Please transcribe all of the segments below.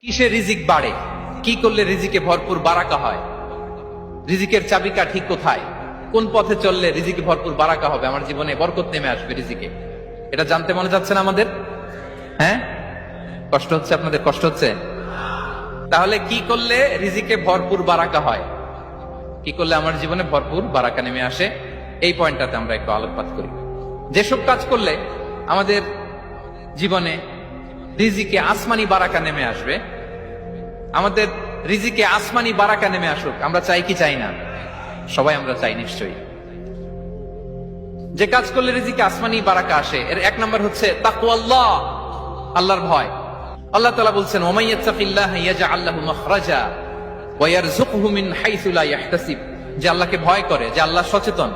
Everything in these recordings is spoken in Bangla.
কিসে রিজিক বাড়ে, কি করলে রিজিকে ভরপুর বারাকা হয়, রিজিকের চাবিকা ঠিক কোথায়, কোন পথে চললে রিজিকে ভরপুর বারাকা হবে, আমার জীবনে বরকত নেমে আসবে রিজিকে, এটা জানতে মনে যাচ্ছে না আমাদের? হ্যাঁ, কষ্ট হচ্ছে আপনাদের? কষ্ট হচ্ছে? তাহলে কি করলে রিজিকে ভরপুর বারাকা হয়, কি করলে আমার জীবনে ভরপুর বারাকা নেমে আসে, এই পয়েন্টটাতে আমরা একটু আলোকপাত করি। যেসব কাজ করলে আমাদের জীবনে রিজিকে আসমানি বারাকা নেমে আসবে, আমাদের রিজিকে আসমানি বারাকা নেমে আসুক, আমরা চাই কি চাই না? সবাই আমরা চাই নিশ্চয়ই। যে কাজ করলে রিজিকে আসমানি বারাকা আসে, এর এক নম্বর হচ্ছে তাকওয়াল্লাহ, আল্লাহর ভয়। আল্লাহ তাআলা বলছেন, ওয়া মাইয়াত্তাকিল্লাহ ইয়াজআল লাহু মাখরাজা ওয়া ইয়ারযুকহু মিন হাইসু লা ইয়াহতাসিব। যে আল্লাহকে ভয় করে, যে আল্লাহ সচেতন,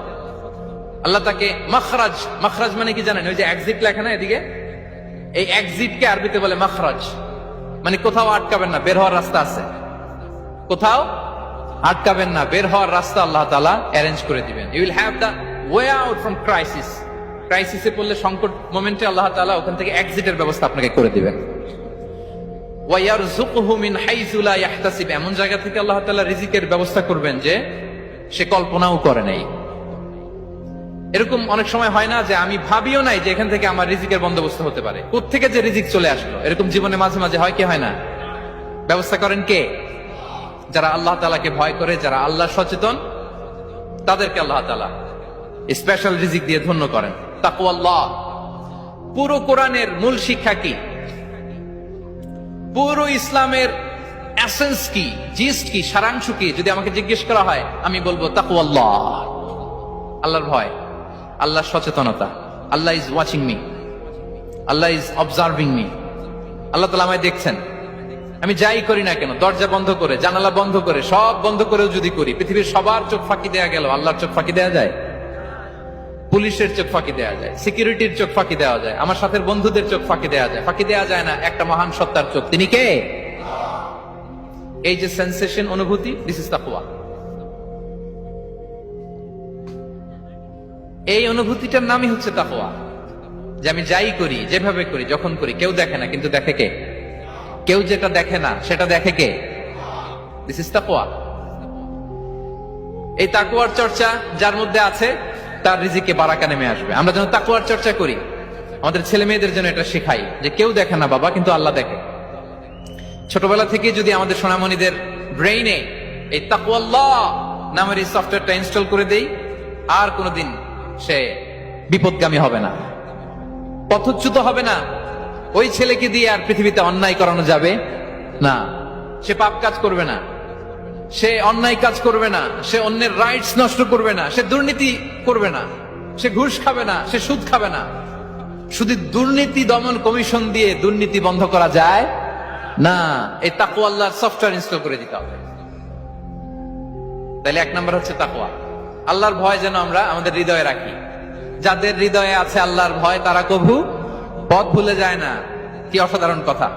আল্লাহ তাকে মাখরাজ, মাখরাজ মানে কি জানেন? ওই যে এক্সিট লেখা না এদিকে, এই এক্সিটকে আরবিতে বলে মাখরাজ, মানে কোথাও আটকাবেন না, বের হওয়ার রাস্তা আছে, কোথাও আটকাবেন না, বের হওয়ার রাস্তা আল্লাহ তাআলা অ্যারেঞ্জ করে দিবেন। You will have the way out from crisis. ক্রাইসিসে পড়লে, সংকট মোমেন্টে আল্লাহ তাআলা ওখান থেকে এক্সিটের ব্যবস্থা আপনাকে করে দিবেন। ওয়া ইয়ারযুকহু মিন হাইসু লা ইয়াহতাসিব, এমন জায়গা থেকে আল্লাহ তাআলা রিজিকের ব্যবস্থা করবেন যে সে কল্পনাও করে নাই। এরকম অনেক সময় হয় না যে আমি ভাবিও নাই যে এখান থেকে আমার রিজিকের বন্দোবস্ত হতে পারে, কোত্থেকে যে রিজিক চলে আসলো, এরকম জীবনে মাঝে মাঝে হয় কি হয় না? ব্যবস্থা করেন কে? যারা আল্লাহ তাআলাকে ভয় করে, যারা আল্লাহ সচেতন, তাদেরকে আল্লাহ তাআলা স্পেশাল রিজিক দিয়ে ধন্য করেন। তাকওয়াল্লাহ। পুরো কোরআনের মূল শিক্ষা কি, পুরো ইসলামের এসেন্স কি, জিস্ট কি, সারাংশ কি, যদি আমাকে জিজ্ঞেস করা হয় আমি বলবো তাকওয়াল্লাহ, আল্লাহর ভয়, আল্লাহর সচেতনতা। Allah is watching me, Allah is observing me. Allah তাআলা আমায় দেখছেন, আমি যাই করি না কেন, দরজা বন্ধ করে, জানালা বন্ধ করে, সব বন্ধ করেও যদি করি, পৃথিবীর সবার চোখ ফাঁকি দেয়া গেল, আল্লাহর চোখ ফাঁকি দেয়া যায়? পুলিশের চোখ ফাঁকি দেয়া যায়, সিকিউরিটির চোখ ফাঁকি দেওয়া যায়, আমার সাথে বন্ধুদের চোখ ফাঁকি দেওয়া যায়, ফাঁকি দেওয়া যায় না একটা মহান সত্তার চোখ। তিনি কে? এই যে সেন্সেশন, অনুভূতি, দিস ইজ তাকওয়া। এই অনুভূতিটার নামই হচ্ছে তাকওয়া, যে আমি যাই করি, যেভাবে করি, যখন করি, কেউ দেখে না, কিন্তু দেখে কে? কেউ যেটা দেখে না সেটা দেখে কে? দিস ইজ তাকওয়া। এই তাকওয়ার চর্চা যার মধ্যে আছে, তার রিজিকে বারাকা নেমে আসবে। আমরা যেন তাকওয়ার চর্চা করি, আমাদের ছেলে মেয়েদের জন্য এটা শেখাই যে কেউ দেখে না বাবা, কিন্তু আল্লাহ দেখে। ছোটবেলা থেকে যদি আমাদের সোনামণিদের ব্রেইনে এই তাকওয়াল্লাহ নামের এই সফটওয়্যারটা ইনস্টল করে দেই, আর কোনোদিন সে বিপদগামী হবে না, পথচ্যুত হবে না। ওই ছেলেকে দিয়ে আর পৃথিবীতে অন্যায় করানো যাবে না, সে পাপ কাজ করবে না, সে অন্যায় কাজ করবে না, সে অন্যের রাইটস নষ্ট করবে না, সে দুর্নীতি করবে না, সে ঘুষ খাবে না, সে সুদ খাবে না। শুধু দুর্নীতি দমন কমিশন দিয়ে দুর্নীতি বন্ধ করা যায় না, এই তাকওয়া আল্লাহর সফটওয়্যার ইনস্টল করে দিতে হবে। তাহলে এক নাম্বার হচ্ছে তাকওয়া। আল্লাহর ভয় যেন আমরা আমাদের হৃদয়ে রাখি। যাদের হৃদয়ে আছে আল্লাহর ভয়, তারা কভু পথ ভুলে যায় না। কি অসাধারণ কথা!